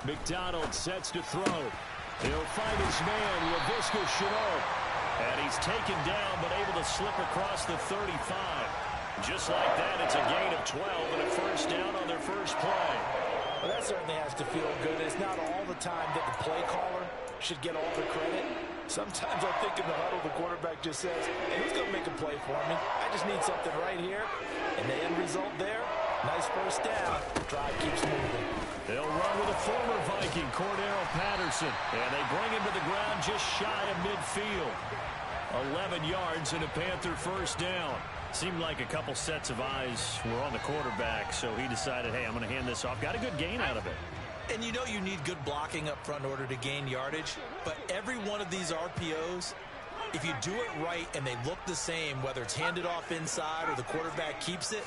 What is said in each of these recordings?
McDonald sets to throw. He'll find his man, Laviska Shenault. And he's taken down, but able to slip across the 35. Just like that, it's a gain of 12 and a first down on their first play. Well, that certainly has to feel good. It's not all the time that the play caller should get all the credit. Sometimes I think in the huddle, the quarterback just says, hey, who's going to make a play for me? I just need something right here. And the end result there, nice first down. Drive keeps moving. They'll run with a former Viking, Cordero Patterson. And they bring him to the ground just shy of midfield. 11 yards and a Panther first down. Seemed like a couple sets of eyes were on the quarterback, so he decided, hey, I'm going to hand this off. Got a good gain out of it. And you know you need good blocking up front in order to gain yardage. But every one of these RPOs, if you do it right and they look the same, whether it's handed off inside or the quarterback keeps it,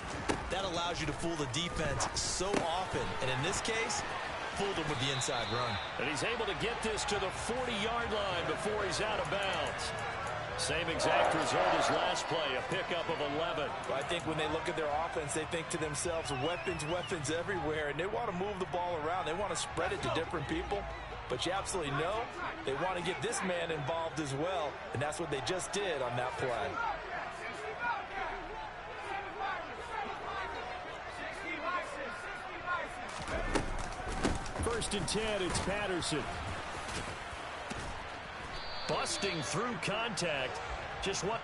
that allows you to fool the defense so often. And in this case, fooled them with the inside run. And he's able to get this to the 40-yard line before he's out of bounds. Same exact result as last play, a pickup of 11. Well, I think when they look at their offense, they think to themselves, weapons, weapons everywhere, and they want to move the ball around. They want to spread it to different people, but you absolutely know they want to get this man involved as well, and that's what they just did on that play. First and 10, it's Patterson. Busting through contact. Just what?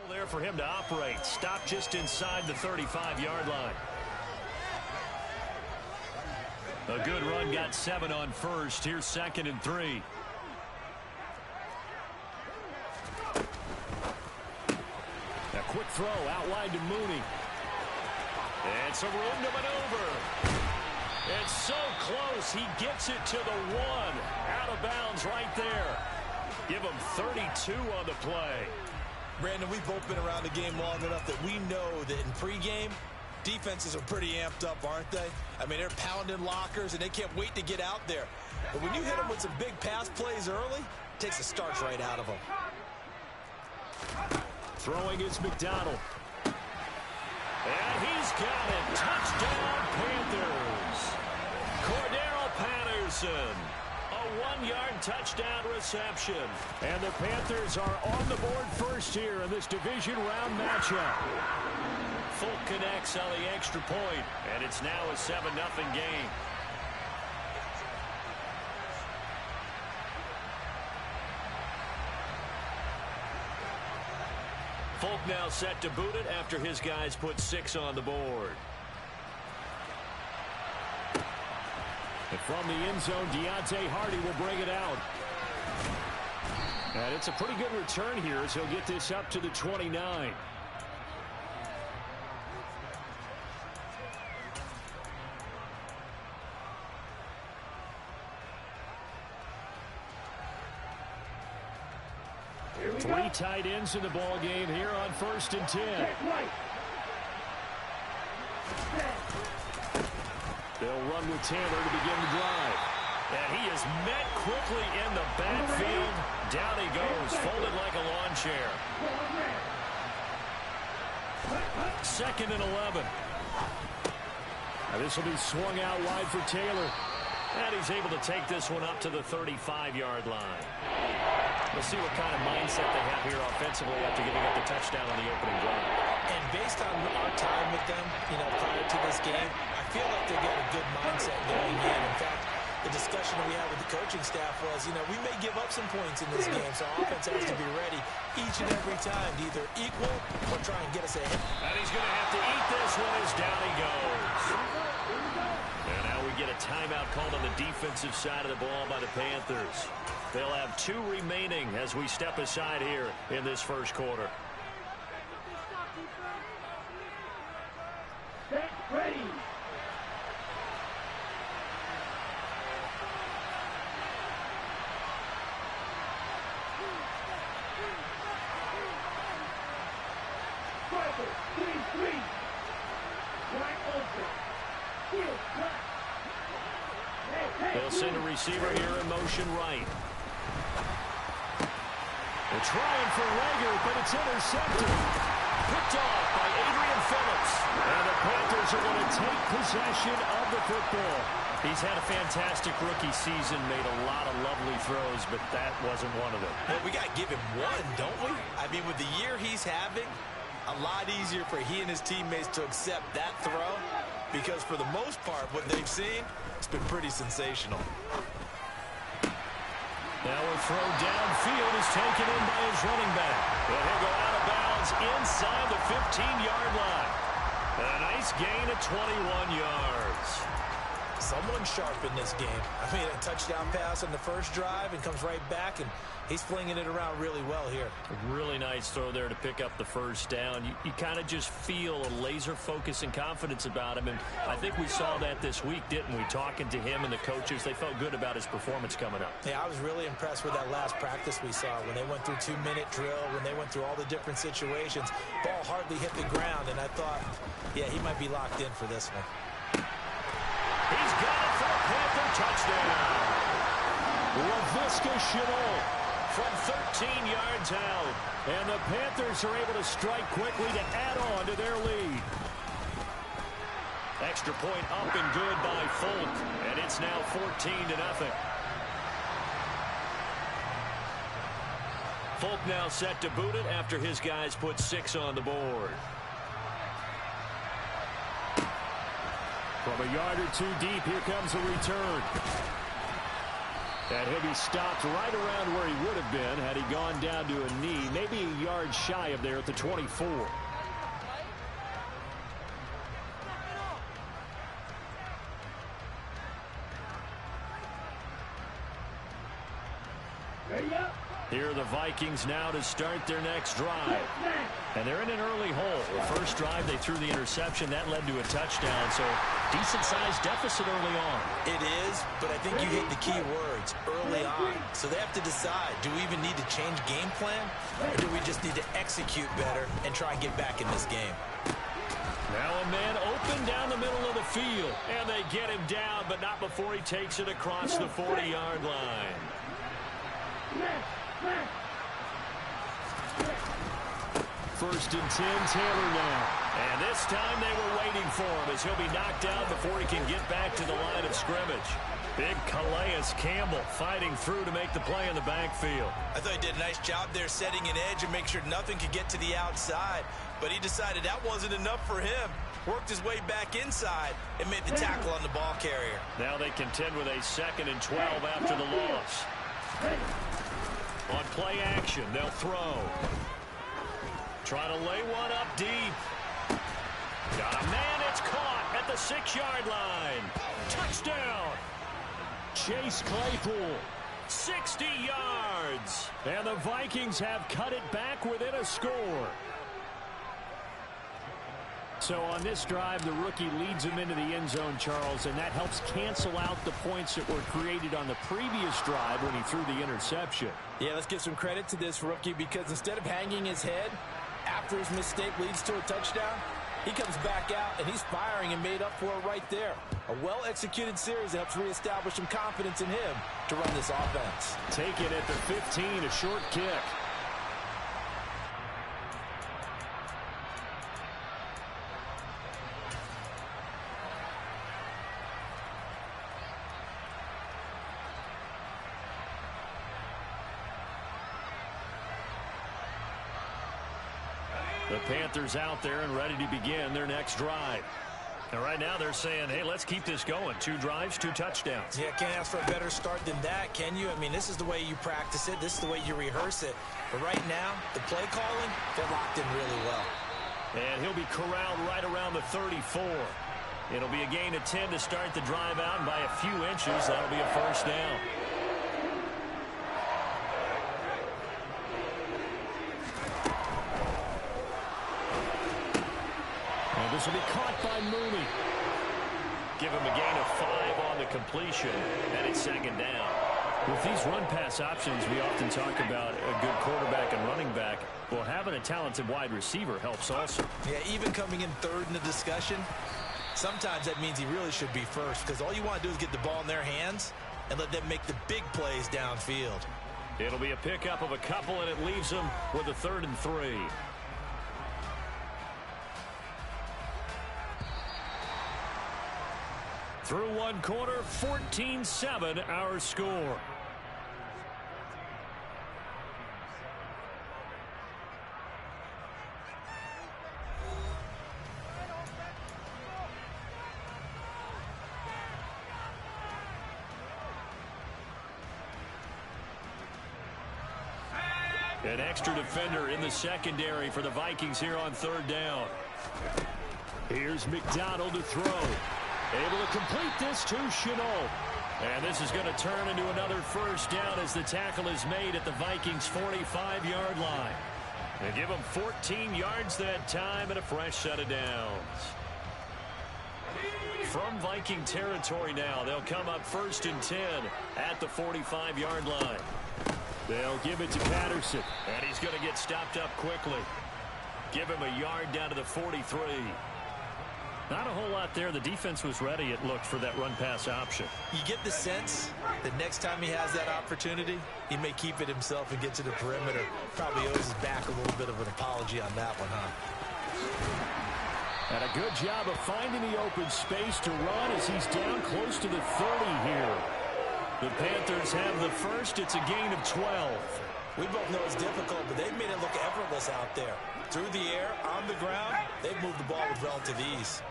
There for him to operate. Stop just inside the 35-yard line. A good run, got 7 on first. Here's 2nd and 3. A quick throw out wide to Mooney. And some room to maneuver. It's so close. He gets it to the 1. Out of bounds right there. Give him 32 on the play. Brandon, we've both been around the game long enough that we know that in pregame, defenses are pretty amped up, aren't they? I mean, they're pounding lockers, and they can't wait to get out there. But when you hit them with some big pass plays early, it takes the starch right out of them. Throwing is McDonald. And he's got it. Touchdown, Panthers. Cordero Patterson. A 1-yard touchdown reception. And the Panthers are on the board first here in this division round matchup. Folk connects on the extra point, and it's now a 7-0 game. Folk now set to boot it after his guys put 6 on the board. And from the end zone, Deontay Hardy will bring it out. And it's a pretty good return here as he'll get this up to the 29. Three tight ends in the ball game here on 1st and 10. They'll run with Taylor to begin the drive. And he is met quickly in the backfield. Down he goes, folded like a lawn chair. 2nd and 11. Now this will be swung out wide for Taylor. And he's able to take this one up to the 35-yard line. We'll see what kind of mindset they have here offensively after giving up the touchdown on the opening drive. And based on our time with them, prior to this game, I feel like they got a good mindset going in. In fact, the discussion that we had with the coaching staff was, we may give up some points in this game, so our offense has to be ready each and every time to either equal or try and get us ahead. And he's going to have to eat this one as down he goes. And now we get a timeout called on the defensive side of the ball by the Panthers. They'll have 2 remaining as we step aside here in this first quarter. Set, ready. They'll send a receiver here in motion right. They're trying for Rager, but it's intercepted. Picked off by Adrian Phillips. And the Panthers are going to take possession of the football. He's had a fantastic rookie season, made a lot of lovely throws, but that wasn't one of them. Well, we got to give him one, don't we? I mean, with the year he's having, a lot easier for he and his teammates to accept that throw, because for the most part, what they've seen, it's been pretty sensational. Now a throw downfield is taken in by his running back. And he'll go out of bounds inside the 15-yard line. A nice gain of 21 yards. Someone sharp in this game. I mean, a touchdown pass on the first drive and comes right back, and he's flinging it around really well here. A really nice throw there to pick up the first down. You kind of just feel a laser focus and confidence about him, and I think we saw that this week, didn't we? Talking to him and the coaches, they felt good about his performance coming up. Yeah, I was really impressed with that last practice we saw when they went through 2-minute drill, when they went through all the different situations. Ball hardly hit the ground, and I thought, yeah, he might be locked in for this one. He's got it for a Panther touchdown. Laviska Shenault from 13 yards out. And the Panthers are able to strike quickly to add on to their lead. Extra point up and good by Folk. And it's now 14-0. Folk now set to boot it after his guys put 6 on the board. From a yard or two deep, here comes a return. And he'll be stopped right around where he would have been had he gone down to a knee, maybe a yard shy of there at the 24. Here are the Vikings now to start their next drive. And they're in an early hole. The first drive, they threw the interception. That led to a touchdown. So decent-sized deficit early on. It is, but I think you hit the key words, early on. So they have to decide, do we even need to change game plan? Or do we just need to execute better and try and get back in this game? Now a man open down the middle of the field. And they get him down, but not before he takes it across the 40-yard line. First and 10, Taylor now. And this time they were waiting for him as he'll be knocked out before he can get back to the line of scrimmage. Big Calais Campbell fighting through to make the play in the backfield. I thought he did a nice job there setting an edge and make sure nothing could get to the outside. But he decided that wasn't enough for him. Worked his way back inside and made the tackle on the ball carrier. Now they contend with a 2nd and 12 after the loss. On play action, they'll throw. Try to lay one up deep. Got a man, it's caught at the 6-yard line. Touchdown. Chase Claypool, 60 yards. And the Vikings have cut it back within a score. So on this drive, the rookie leads him into the end zone, Charles, and that helps cancel out the points that were created on the previous drive when he threw the interception. Yeah, let's give some credit to this rookie because instead of hanging his head after his mistake leads to a touchdown, he comes back out and he's firing and made up for it right there. A well-executed series that helps reestablish some confidence in him to run this offense. Take it at the 15, a short kick. The Panthers out there and ready to begin their next drive. And right now they're saying, hey, let's keep this going. 2 drives, 2 touchdowns. Yeah, can't ask for a better start than that, can you? I mean, this is the way you practice it. This is the way you rehearse it. But right now, the play calling, they're locked in really well. And he'll be corralled right around the 34. It'll be a gain of 10 to start the drive out, and by a few inches, that'll be a first down. This will be caught by Mooney. Give him a gain of 5 on the completion, and it's 2nd down. With these run-pass options, we often talk about a good quarterback and running back. Well, having a talented wide receiver helps also. Yeah, even coming in third in the discussion, sometimes that means he really should be first, because all you want to do is get the ball in their hands and let them make the big plays downfield. It'll be a pickup of a couple, and it leaves them with a 3rd and 3. Through one quarter, 14-7 our score. An extra defender in the secondary for the Vikings here on 3rd down. Here's McDonald to throw. Able to complete this to Chenault. And this is going to turn into another 1st down as the tackle is made at the Vikings' 45-yard line. And give them 14 yards that time and a fresh set of downs. From Viking territory now, they'll come up 1st and 10 at the 45-yard line. They'll give it to Patterson, and he's going to get stopped up quickly. Give him a yard down to the 43. Not a whole lot there. The defense was ready, it looked, for that run-pass option. You get the sense that next time he has that opportunity, he may keep it himself and get to the perimeter. Probably owes his back a little bit of an apology on that one, huh? And a good job of finding the open space to run as he's down close to the 30 here. The Panthers have the first. It's a gain of 12. We both know it's difficult, but they've made it look effortless out there. Through the air, on the ground, they've moved the ball with relative ease.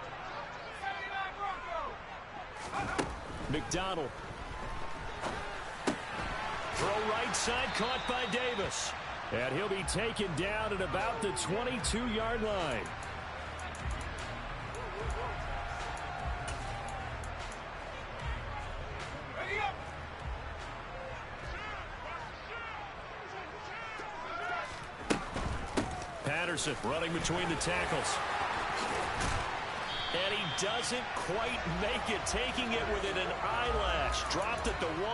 McDonald. Throw right side, caught by Davis. And he'll be taken down at about the 22-yard line. Patterson running between the tackles. And he doesn't quite make it, taking it within an eyelash. Dropped at the 1.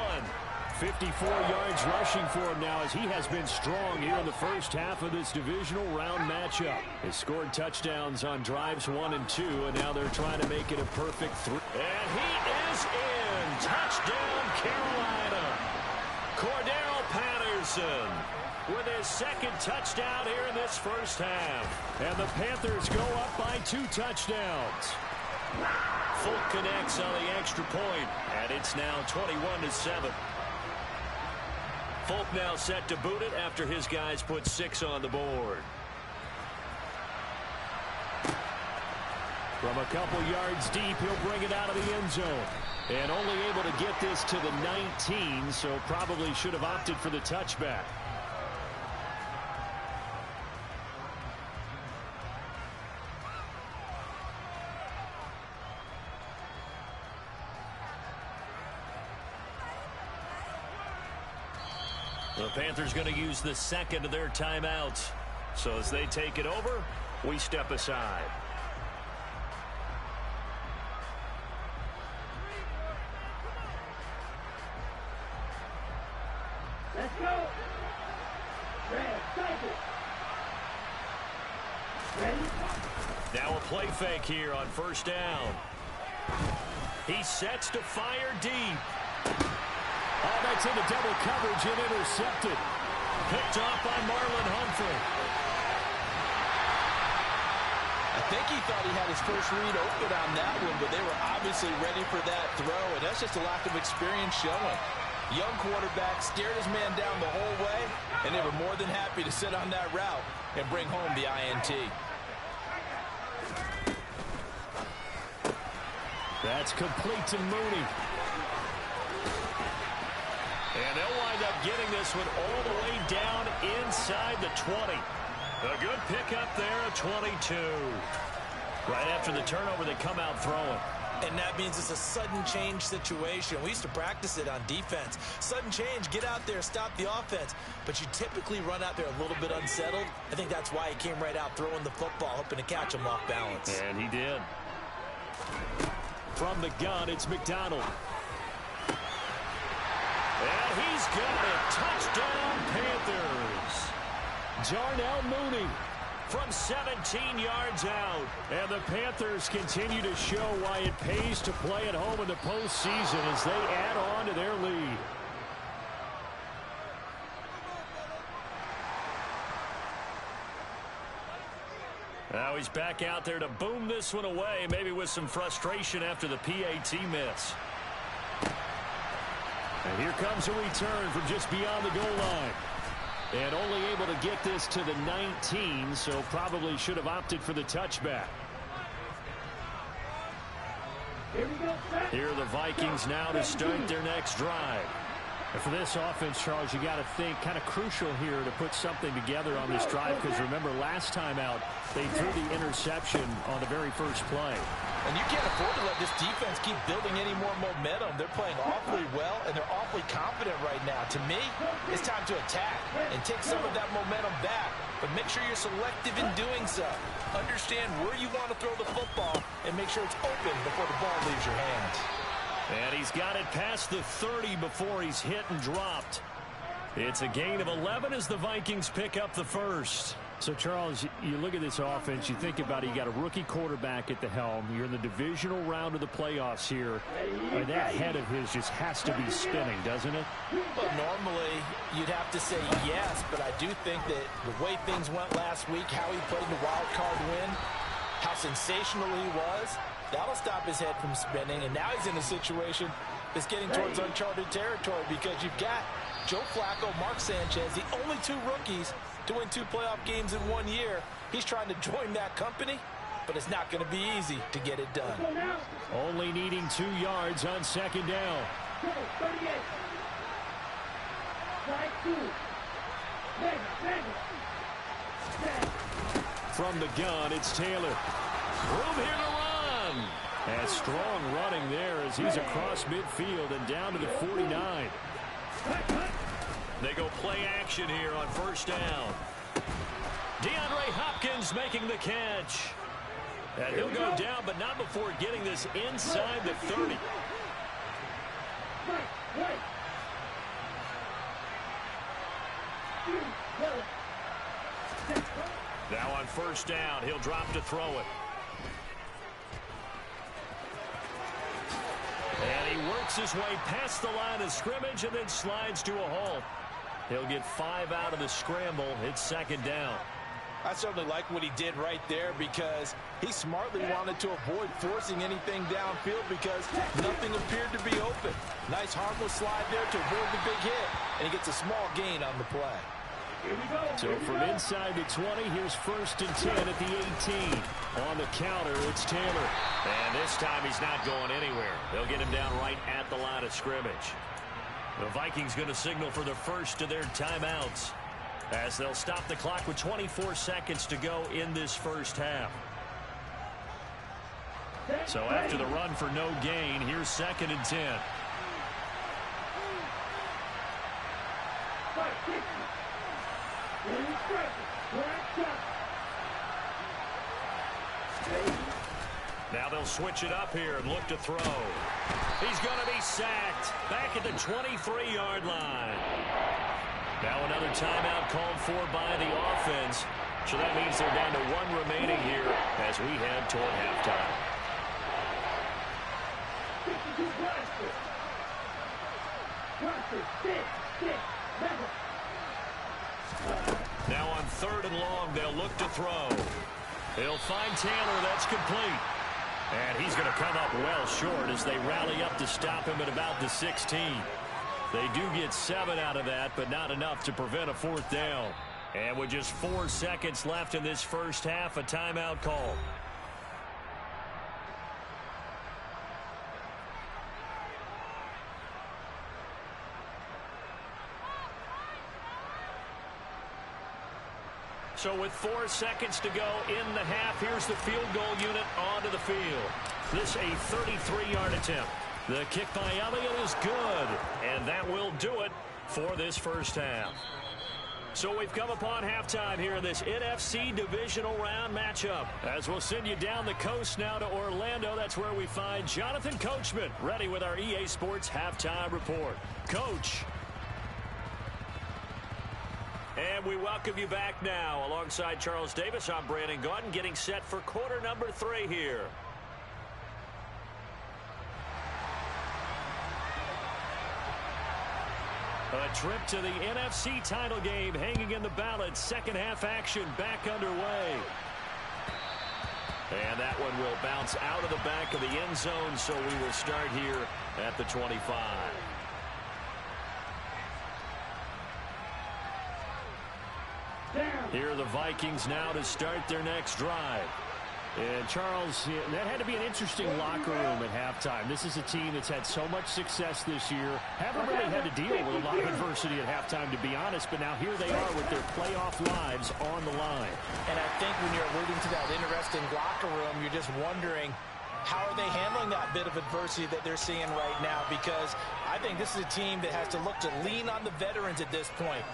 54 yards rushing for him now as he has been strong here in the first half of this divisional round matchup. They scored touchdowns on drives 1 and 2, and now they're trying to make it a perfect 3. And he is in. Touchdown, Carolina. Cordero Patterson with his 2nd touchdown here in this first half. And the Panthers go up by 2 touchdowns. Folk connects on the extra point, and it's now 21-7. Folk now set to boot it after his guys put 6 on the board. From a couple yards deep, he'll bring it out of the end zone. And only able to get this to the 19, so probably should have opted for the touchback. The Panthers going to use the 2nd of their timeouts. So as they take it over, we step aside. Let's go. Ready? Now a play fake here on 1st down. He sets to fire deep. Oh, that's into double coverage and intercepted. Picked off by Marlon Humphrey. I think he thought he had his first read open on that one, but they were obviously ready for that throw, and that's just a lack of experience showing. Young quarterback stared his man down the whole way, and they were more than happy to sit on that route and bring home the INT. That's complete to Mooney. And they'll wind up getting this one all the way down inside the 20. A good pickup there at 22. Right after the turnover, they come out throwing. And that means it's a sudden change situation. We used to practice it on defense. Sudden change, get out there, stop the offense. But you typically run out there a little bit unsettled. I think that's why he came right out throwing the football, hoping to catch him off balance. And he did. From the gun, it's McDonald. And he's got it. Touchdown, Panthers. Darnell Mooney from 17 yards out. And the Panthers continue to show why it pays to play at home in the postseason as they add on to their lead. Now he's back out there to boom this one away, maybe with some frustration after the PAT miss. And here comes a return from just beyond the goal line. And only able to get this to the 19, so probably should have opted for the touchback. Here are the Vikings now to start their next drive. And for this offense, Charles, you got to think kind of crucial here to put something together on this drive, because remember last time out they threw the interception on the very first play. And you can't afford to let this defense keep building any more momentum. They're playing awfully well, and they're awfully confident right now. To me, it's time to attack and take some of that momentum back. But make sure you're selective in doing so. Understand where you want to throw the football and make sure it's open before the ball leaves your hands. And he's got it past the 30 before he's hit and dropped. It's a gain of 11 as the Vikings pick up the first. So, Charles, you look at this offense, you think about it, you got a rookie quarterback at the helm. You're in the divisional round of the playoffs here. And that head of his just has to be spinning, doesn't it? Well, normally you'd have to say yes, but I do think that the way things went last week, how he played the wild card win, how sensational he was, that'll stop his head from spinning. And now he's in a situation that's getting towards uncharted territory, because you've got Joe Flacco, Mark Sanchez, the only two rookies to win 2 playoff games in 1 year. He's trying to join that company, but it's not going to be easy to get it done. Only needing 2 yards on second down. From the gun, it's Taylor. Room here to run. And strong running there as he's across midfield and down to the 49. They go play action here on first down. DeAndre Hopkins making the catch. And he'll go down, but not before getting this inside the 30. Now on first down, he'll drop to throw it. And he works his way past the line of scrimmage and then slides to a halt. He'll get 5 out of the scramble. It's second down. I certainly like what he did right there, because he smartly wanted to avoid forcing anything downfield because nothing appeared to be open. Nice harmless slide there to avoid the big hit, and he gets a small gain on the play. So from inside the 20, here's first and 10 at the 18. On the counter, it's Taylor. And this time he's not going anywhere. They'll get him down right at the line of scrimmage. The Vikings going to signal for the first of their timeouts, as they'll stop the clock with 24 seconds to go in this first half. So after the run for no gain, here's second and 10. Now they'll switch it up here and look to throw. He's going to be sacked back at the 23-yard line. Now another timeout called for by the offense. So that means they're down to 1 remaining here as we head toward halftime. Now on third and long, they'll look to throw. He'll find Taylor. That's complete. And he's going to come up well short as they rally up to stop him at about the 16. They do get 7 out of that, but not enough to prevent a 4th down. And with just 4 seconds left in this first half, a timeout call. So with 4 seconds to go in the half, here's the field goal unit onto the field. This a 33-yard attempt. The kick by Elliott is good, and that will do it for this first half. So we've come upon halftime here in this NFC divisional round matchup. As we'll send you down the coast now to Orlando, that's where we find Jonathan Coachman ready with our EA Sports halftime report. Coach. And And we welcome you back now. Alongside Charles Davis, I'm Brandon Gaudin, getting set for quarter number 3 here. A trip to the NFC title game hanging in the balance. Second half action back underway. And that one will bounce out of the back of the end zone, so we will start here at the 25. Here are the Vikings now to start their next drive. And Charles, that had to be an interesting locker room at halftime. This is a team that's had so much success this year. Haven't really had to deal with a lot of adversity at halftime, to be honest. But now here they are with their playoff lives on the line. And I think when you're alluding to that interesting locker room, you're just wondering, how are they handling that bit of adversity that they're seeing right now? Because I think this is a team that has to look to lean on the veterans at this point.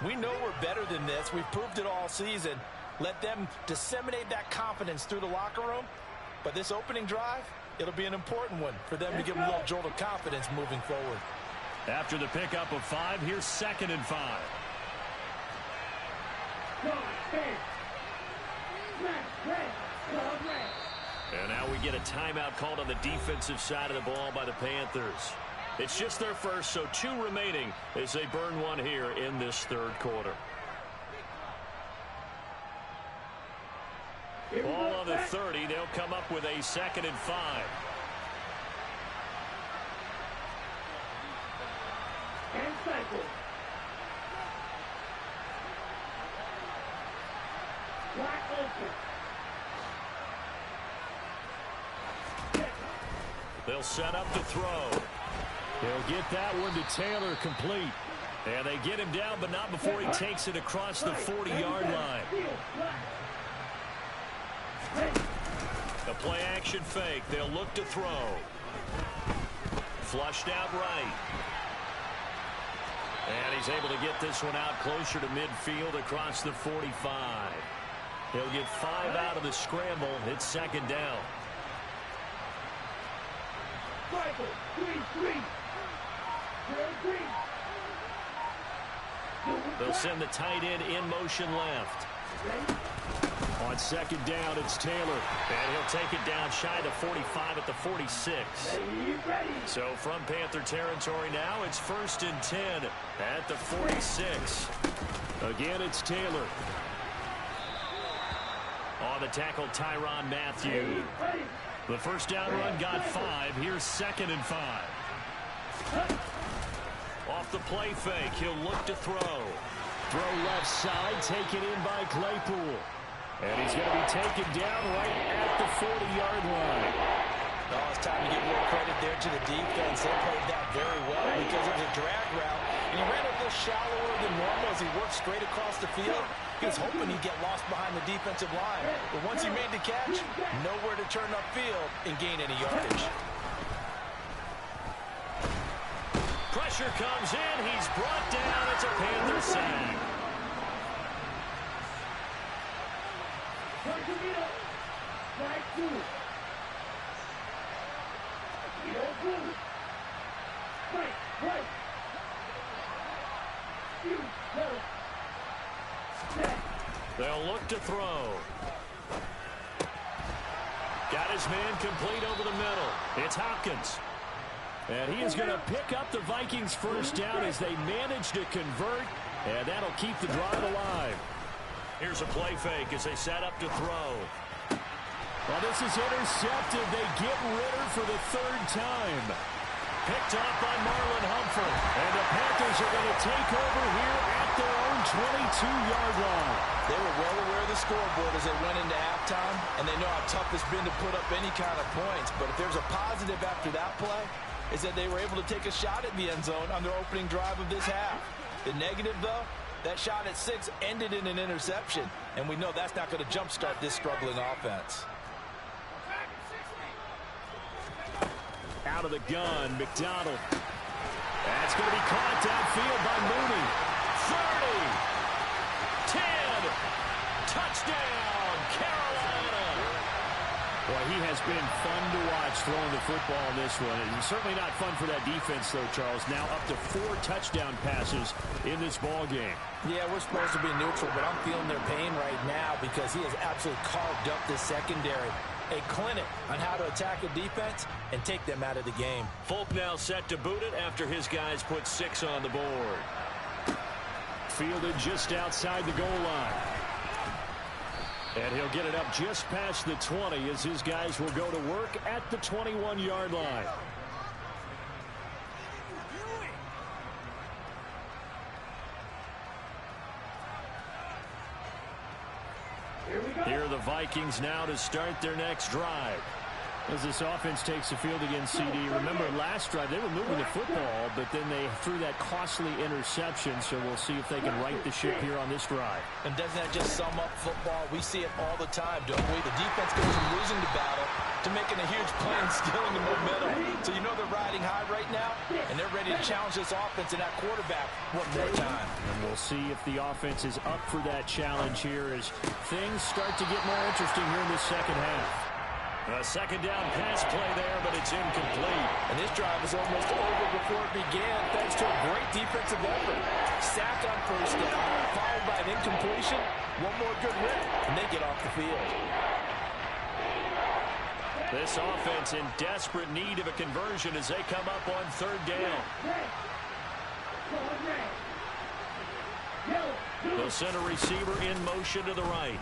We know we're better than this. We've proved it all season. Let them disseminate that confidence through the locker room. But this opening drive, it'll be an important one for them to give them a little jolt of confidence moving forward. After the pickup of 5, here's 2nd and 5. And now we get a timeout called on the defensive side of the ball by the Panthers. It's just their first, so 2 remaining as they burn one here in this third quarter. Ball on the 30. They'll come up with a 2nd and 5. And cycle. Wide open. They'll set up to throw. They'll get that one to Taylor, complete. And they get him down, but not before he takes it across the 40-yard line. A play-action fake. They'll look to throw. Flushed out right. And he's able to get this one out closer to midfield across the 45. He'll get 5 out of the scramble. It's 2nd down. They'll send the tight end in motion left. On 2nd down, it's Taylor. And he'll take it down shy of the 45 at the 46. So from Panther territory now, it's 1st and 10 at the 46. Again, it's Taylor. On the tackle, Tyrann Mathieu. The first down run got 5. Here's 2nd and 5. Off the play fake, he'll look to throw. Throw left side, taken in by Claypool. And he's going to be taken down right at the 40-yard line. Oh, it's time to give a little credit there to the defense. They played that very well because it was a drag route. And he ran a little shallower than normal as he worked straight across the field. He was hoping he'd get lost behind the defensive line. But once he made the catch, nowhere to turn upfield and gain any yardage. Pressure comes in. He's brought down. It's a Panther sack. They'll look to throw. Got his man complete over the middle. It's Hopkins. And he is going to pick up the Vikings' first down as they manage to convert. And that'll keep the drive alive. Here's a play fake as they set up to throw. Well, this is intercepted. They get Ritter for the 3rd time. Picked off by Marlon Humphrey. And the Panthers are going to take over here at their own 22-yard line. They were well aware of the scoreboard as they went into halftime, and they know how tough it's been to put up any kind of points. But if there's a positive after that play, is that they were able to take a shot at the end zone on their opening drive of this half. The negative, though, that shot at 6 ended in an interception, and we know that's not going to jumpstart this struggling offense. Out of the gun, McDonald. That's going to be caught downfield by Mooney. 30, 10, touchdown, Carolina. Well, he has been fun to watch throwing the football in this one. It's certainly not fun for that defense, though, Charles. Now up to 4 touchdown passes in this ball game. Yeah, we're supposed to be neutral, but I'm feeling their pain right now because he has absolutely carved up this secondary. A clinic on how to attack a defense and take them out of the game. Folk now set to boot it after his guys put 6 on the board. Fielded just outside the goal line. And he'll get it up just past the 20 as his guys will go to work at the 21-yard line. Here are the Vikings now to start their next drive. As this offense takes the field against CD. Remember, last drive, they were moving the football, but then they threw that costly interception, so we'll see if they can right the ship here on this drive. And doesn't that just sum up football? We see it all the time, don't we? The defense goes from losing the battle to making a huge play and stealing the momentum. So you know they're riding high right now, and they're ready to challenge this offense and that quarterback one more time. And we'll see if the offense is up for that challenge here as things start to get more interesting here in the second half. A second down pass play there, but it's incomplete. And this drive was almost over before it began thanks to a great defensive effort. Sack on first down, followed by an incompletion. One more good rip, and they get off the field. This offense in desperate need of a conversion as they come up on third down. They'll send a receiver in motion to the right.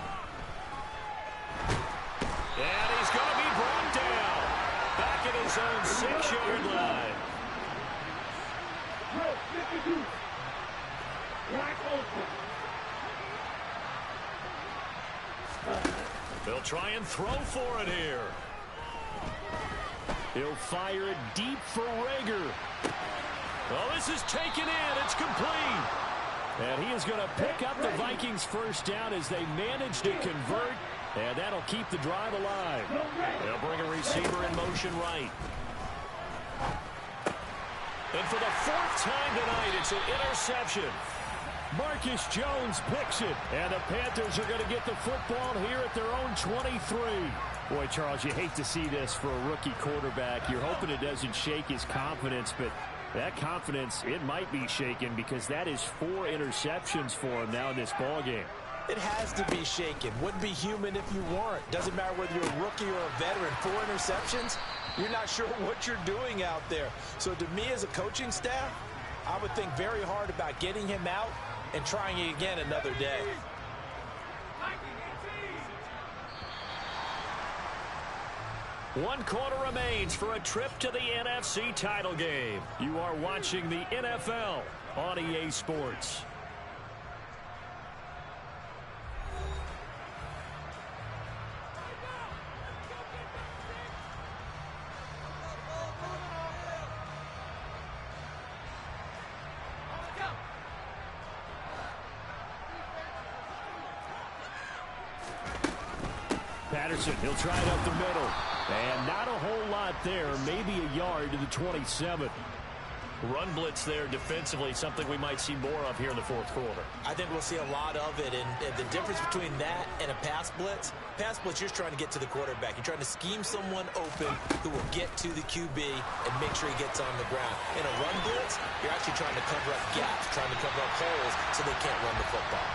And he's going to be brought down. Back at his own 6-yard line. They'll try and throw for it here. He'll fire it deep for Rager. Oh, this is taken in. It's complete. And he is going to pick up the Vikings first down as they manage to convert. And that'll keep the drive alive. They'll bring a receiver in motion right. And for the 4th time tonight, it's an interception. Marcus Jones picks it. And the Panthers are going to get the football here at their own 23. Boy, Charles, you hate to see this for a rookie quarterback. You're hoping it doesn't shake his confidence, but that confidence, it might be shaken because that is 4 interceptions for him now in this ball game. It has to be shaken. Wouldn't be human if you weren't. Doesn't matter whether you're a rookie or a veteran. 4 interceptions, you're not sure what you're doing out there. So to me as a coaching staff, I would think very hard about getting him out and trying it again another day. One quarter remains for a trip to the NFC title game. You are watching the NFL on EA Sports. Patterson, he'll try it up the middle. And not a whole lot there, maybe a yard to the 27. Run blitz there defensively, something we might see more of here in the 4th quarter. I think we'll see a lot of it, and the difference between that and a pass blitz, you're just trying to get to the quarterback. You're trying to scheme someone open who will get to the QB and make sure he gets on the ground. In a run blitz, you're actually trying to cover up gaps, trying to cover up holes so they can't run the football.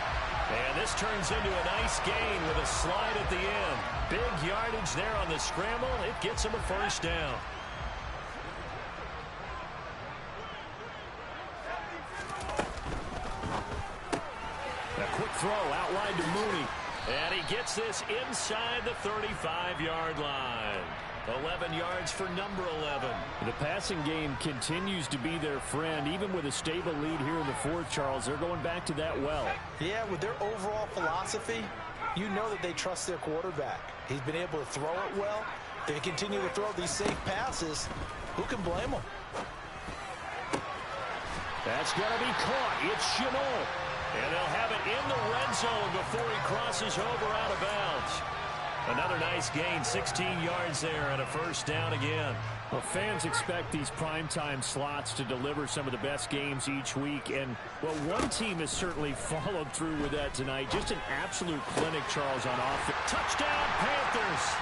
And this turns into a nice gain with a slide at the end. Big yardage there on the scramble. It gets him a first down. A quick throw outlined to Mooney. And he gets this inside the 35-yard line. 11 yards for number 11. The passing game continues to be their friend. Even with a stable lead here in the 4th, Charles, they're going back to that well. Yeah, with their overall philosophy, you know that they trust their quarterback. He's been able to throw it well. If they continue to throw these safe passes, who can blame them? That's going to be caught. It's Shenault. And they'll have it in the red zone before he crosses over out of bounds. Another nice gain, 16 yards there, and a first down again. Well, fans expect these primetime slots to deliver some of the best games each week. And, well, one team has certainly followed through with that tonight. Just an absolute clinic, Charles, on offense. Touchdown, Panthers.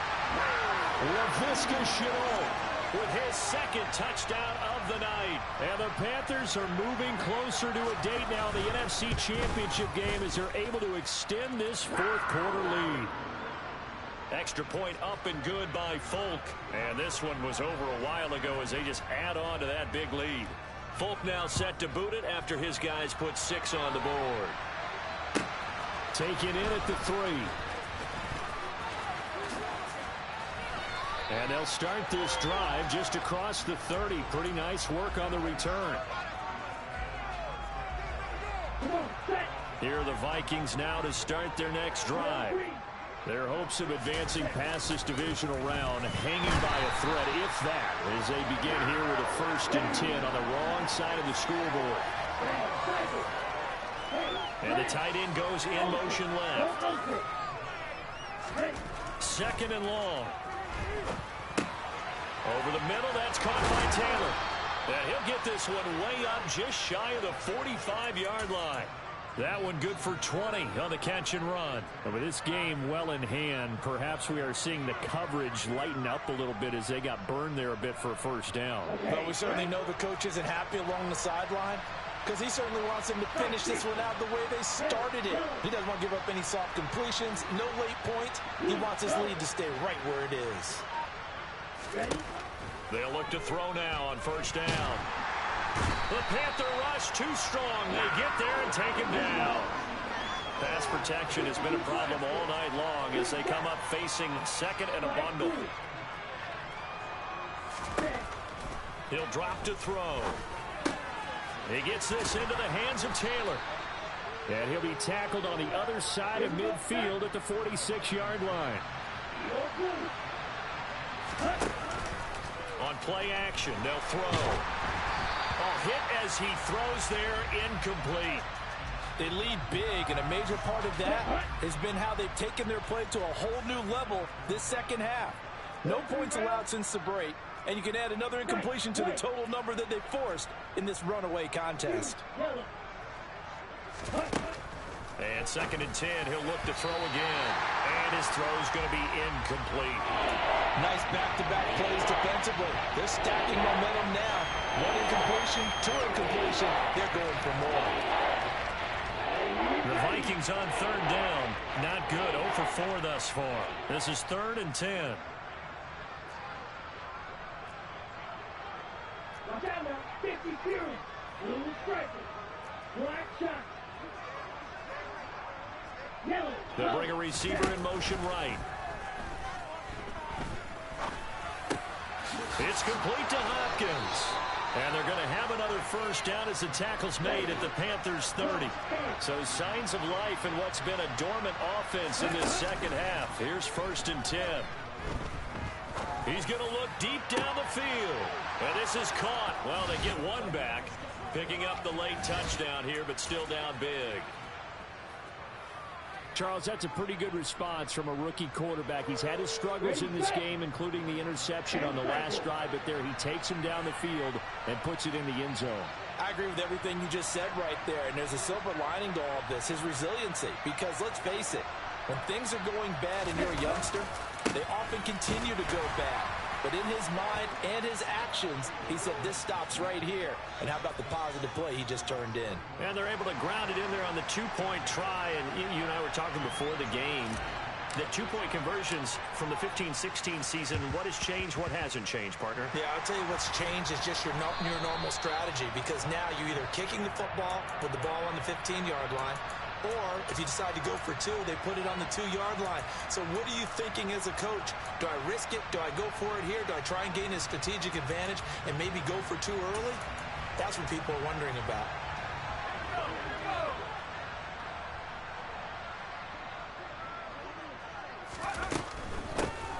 LaVisca Chenault with his second touchdown of the night. And the Panthers are moving closer to a date now in the NFC Championship game as they're able to extend this fourth-quarter lead. Extra point up and good by Folk. And this one was over a while ago as they just add on to that big lead. Folk now set to boot it after his guys put 6 on the board. Taken in at the 3. And they'll start this drive just across the 30. Pretty nice work on the return. Here are the Vikings now to start their next drive. Their hopes of advancing past this divisional round hanging by a thread, if that, as they begin here with a 1st and 10 on the wrong side of the scoreboard. And the tight end goes in motion left. 2nd and long. Over the middle, that's caught by Taylor. And he'll get this one way up just shy of the 45-yard line. That one good for 20 on the catch and run. And with this game well in hand, perhaps we are seeing the coverage lighten up a little bit as they got burned there a bit for a first down. But we certainly know the coach isn't happy along the sideline because he certainly wants them to finish this one out the way they started it. He doesn't want to give up any soft completions, no late points. He wants his lead to stay right where it is. They'll look to throw now on first down. The Panther rush too strong. They get there and take him down. Pass protection has been a problem all night long as they come up facing 2nd and a bundle. He'll drop to throw. He gets this into the hands of Taylor. And he'll be tackled on the other side of midfield at the 46-yard line. On play action, they'll throw. Hit as he throws there, incomplete. They lead big, and a major part of that has been how they've taken their play to a whole new level this second half. No points allowed since the break, and you can add another incompletion to the total number that they forced in this runaway contest. And 2nd and 10, he'll look to throw again. And his throw's going to be incomplete. Nice back-to-back plays defensively. They're stacking momentum now. 1 incompletion, 2 incompletion. They're going for more. The Vikings on 3rd down. Not good. 0 for 4 thus far. This is 3rd and 10. Watch out now. 50 clearance. Blue striker. Black shot. Yellow. They'll bring a receiver in motion right. It's complete to Hopkins. And they're going to have another first down as the tackle's made at the Panthers 30. So signs of life in what's been a dormant offense in this second half. Here's 1st and 10. He's going to look deep down the field. And this is caught. Well, they get one back. Picking up the late touchdown here, but still down big. Charles, that's a pretty good response from a rookie quarterback. He's had his struggles in this game, including the interception on the last drive, but there he takes him down the field and puts it in the end zone. I agree with everything you just said right there, and there's a silver lining to all of this, his resiliency, because let's face it, when things are going bad and you're a youngster, they often continue to go bad. But in his mind and his actions, he said, this stops right here. And how about the positive play he just turned in? And they're able to ground it in there on the 2-point try. And you and I were talking before the game. The 2-point conversions from the 15-16 season, what has changed, what hasn't changed, partner? Yeah, I'll tell you what's changed is just your normal strategy, because now you're either kicking the football with the ball on the 15-yard line, or if you decide to go for 2, they put it on the 2-yard line. So what are you thinking as a coach? Do I risk it? Do I go for it here? Do I try and gain a strategic advantage and maybe go for 2 early? That's what people are wondering about.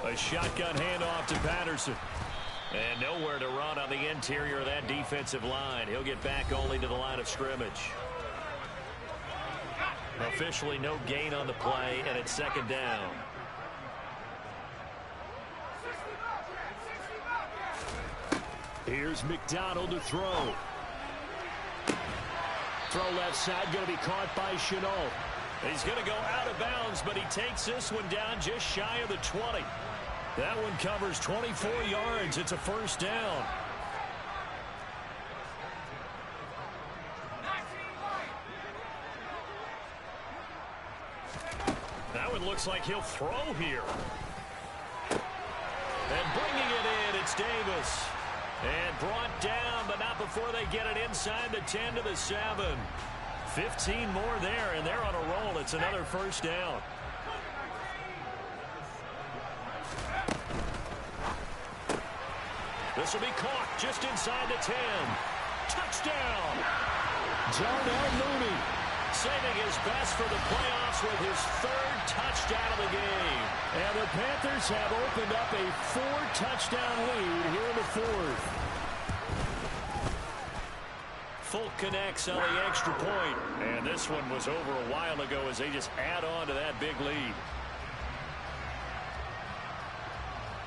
A shotgun handoff to Patterson. And nowhere to run on the interior of that defensive line. He'll get back only to the line of scrimmage. Officially no gain on the play, and it's 2nd down. Here's McDonald to throw. Throw left side, going to be caught by Chenault. He's going to go out of bounds, but he takes this one down just shy of the 20. That one covers 24 yards. It's a first down. That one looks like he'll throw here. And bringing it in, it's Davis. And brought down, but not before they get it inside the 10 to the 7. 15 more there, and they're on a roll. It's another first down. This will be caught just inside the 10. Touchdown! Darnell Mooney saving his best for the playoffs with his third touchdown of the game. And the Panthers have opened up a 4-touchdown lead here in the fourth. Folk connects on the extra point. And this one was over a while ago as they just add on to that big lead.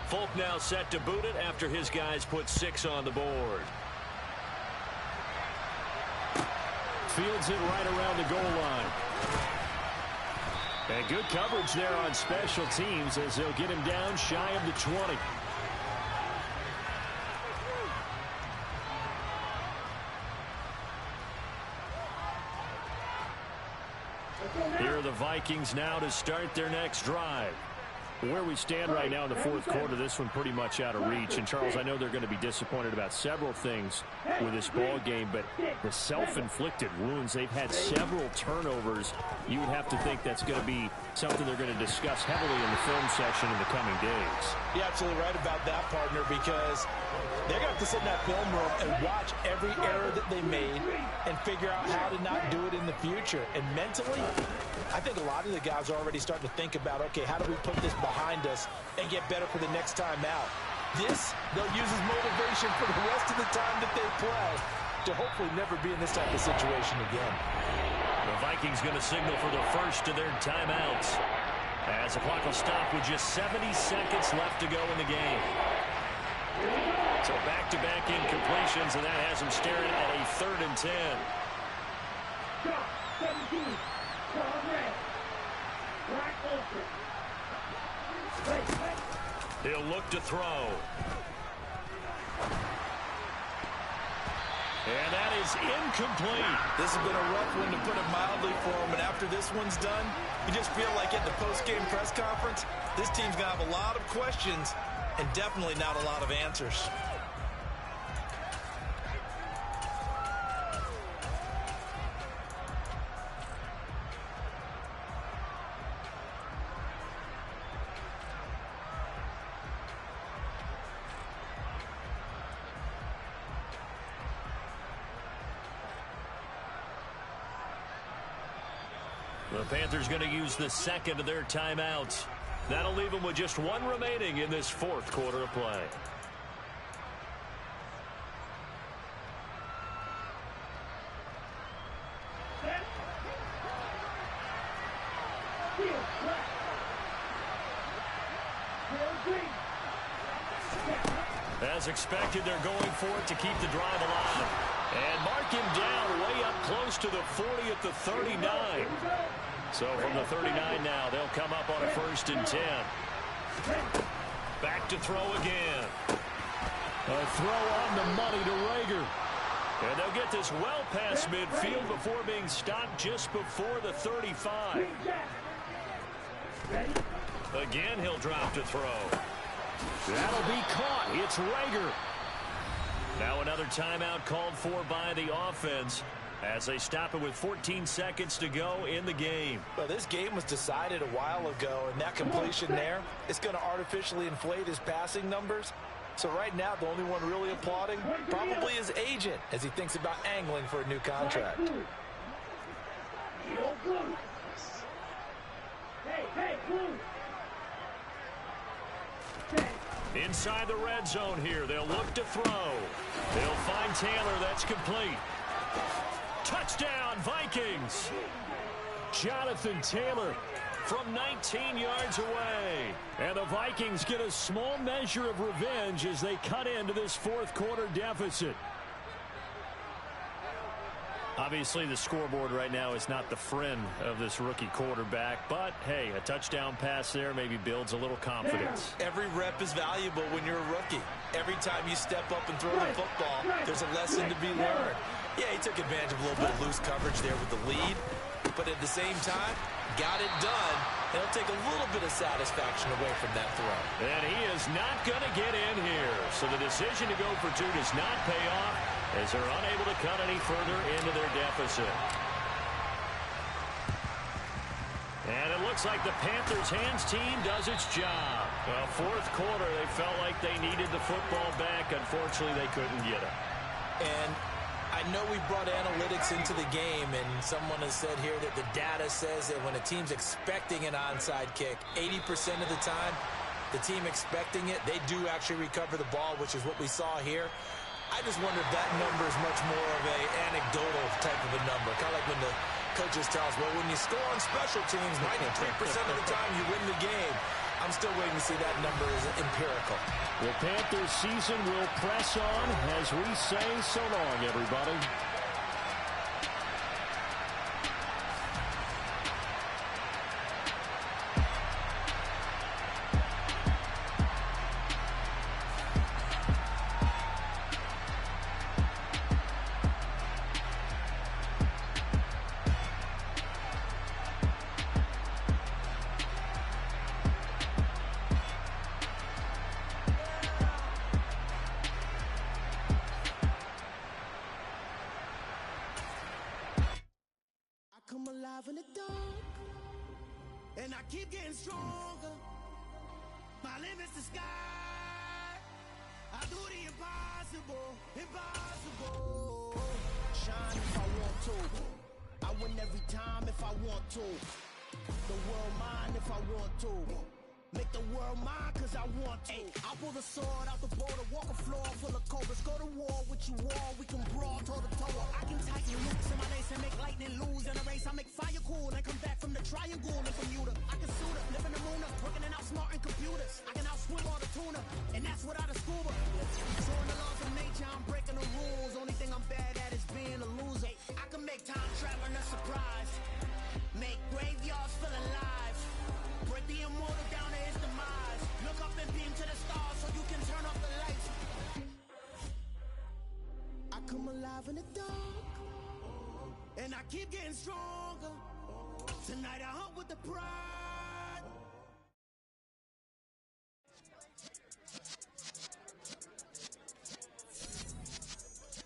Folk now set to boot it after his guys put 6 on the board. Fields it right around the goal line. And good coverage there on special teams as they'll get him down shy of the 20. Here are the Vikings now to start their next drive. Where we stand right now in the fourth quarter, this one pretty much out of reach. And, Charles, I know they're going to be disappointed about several things with this ball game, but the self-inflicted wounds, they've had several turnovers. You would have to think that's going to be something they're going to discuss heavily in the film section in the coming days. You're absolutely right about that, partner, because they're going to have to sit in that film room and watch every error that they made and figure out how to not do it in the future. And mentally, I think a lot of the guys are already starting to think about, okay, how do we put this behind us and get better for the next time out? This, they'll use as motivation for the rest of the time that they play to hopefully never be in this type of situation again. The Vikings going to signal for the first of their timeouts as the clock will stop with just 70 seconds left to go in the game. So back-to-back incompletions, and that has them staring at a 3rd and 10. Stop, 17. Stop, red. Black ultra. He'll look to throw. And that is incomplete. This has been a rough one, to put it mildly, for him. And after this one's done, you just feel like at the post-game press conference, this team's going to have a lot of questions and definitely not a lot of answers. The Panthers going to use the second of their timeouts. That'll leave them with just one remaining in this fourth quarter of play. As expected, they're going for it to keep the drive alive. And mark him down way up close to the 40 at the 39. So from the 39 now, they'll come up on a 1st and 10. Back to throw again. A throw on the money to Rager. And they'll get this well past midfield before being stopped just before the 35. Again, he'll drop to throw. That'll be caught. It's Rager. Now another timeout called for by the offense as they stop it with 14 seconds to go in the game. Well, this game was decided a while ago, and that completion there is going to artificially inflate his passing numbers. So right now, the only one really applauding probably his agent as he thinks about angling for a new contract. Inside the red zone here, they'll look to throw. They'll find Taylor. That's complete. Touchdown, Vikings. Jonathan Taylor from 19 yards away. And the Vikings get a small measure of revenge as they cut into this fourth quarter deficit. Obviously, the scoreboard right now is not the friend of this rookie quarterback. But, hey, a touchdown pass there maybe builds a little confidence. Every rep is valuable when you're a rookie. Every time you step up and throw the football, there's a lesson to be learned. Yeah, he took advantage of a little bit of loose coverage there with the lead. But at the same time, got it done. He'll take a little bit of satisfaction away from that throw. And he is not going to get in here. So the decision to go for two does not pay off as they're unable to cut any further into their deficit. And it looks like the Panthers hands team does its job. Well, fourth quarter, they felt like they needed the football back. Unfortunately, they couldn't get it. And I know we brought analytics into the game, and someone has said here that the data says that when a team's expecting an onside kick, 80% of the time, the team expecting it, they do actually recover the ball, which is what we saw here. I just wonder if that number is much more of a anecdotal type of a number, kind of like when the coaches tell us, well, when you score on special teams, 93% of the time you win the game. I'm still waiting to see that number is empirical. The Panthers season will press on as we say so long, everybody. Come alive in the dark, and I keep getting stronger. My limit's the sky. I do the impossible, impossible. Shine if I want to. I win every time if I want to. The world mine if I want to. Make the world mine cause I want to. I pull the sword out the border, walk a floor full of cobras. Go to war with you all, we can brawl toe to toe. I can tighten loops in my lace and make lightning lose in a race. I make fire cool and come back from the triangle in Bermuda. I can suit up, live in the moon up, working and outsmarting computers. I can outswim all the tuna, and that's without a scuba. Showing the laws of nature, I'm breaking the rules. Only thing I'm bad at is being a loser. I can make time traveling a surprise. Make graveyards feel alive. Break the immortal down to his demise. Look up and beam to the stars so you can turn off the lights. I come alive in the dark, and I keep getting stronger. Tonight I hunt with the pride.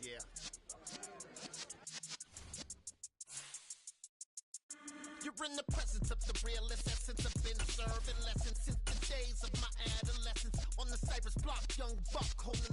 Yeah. You're in the presence of the realest essence. I've been serving lessons since the days of my adolescence. On the Cypress block, young buck holding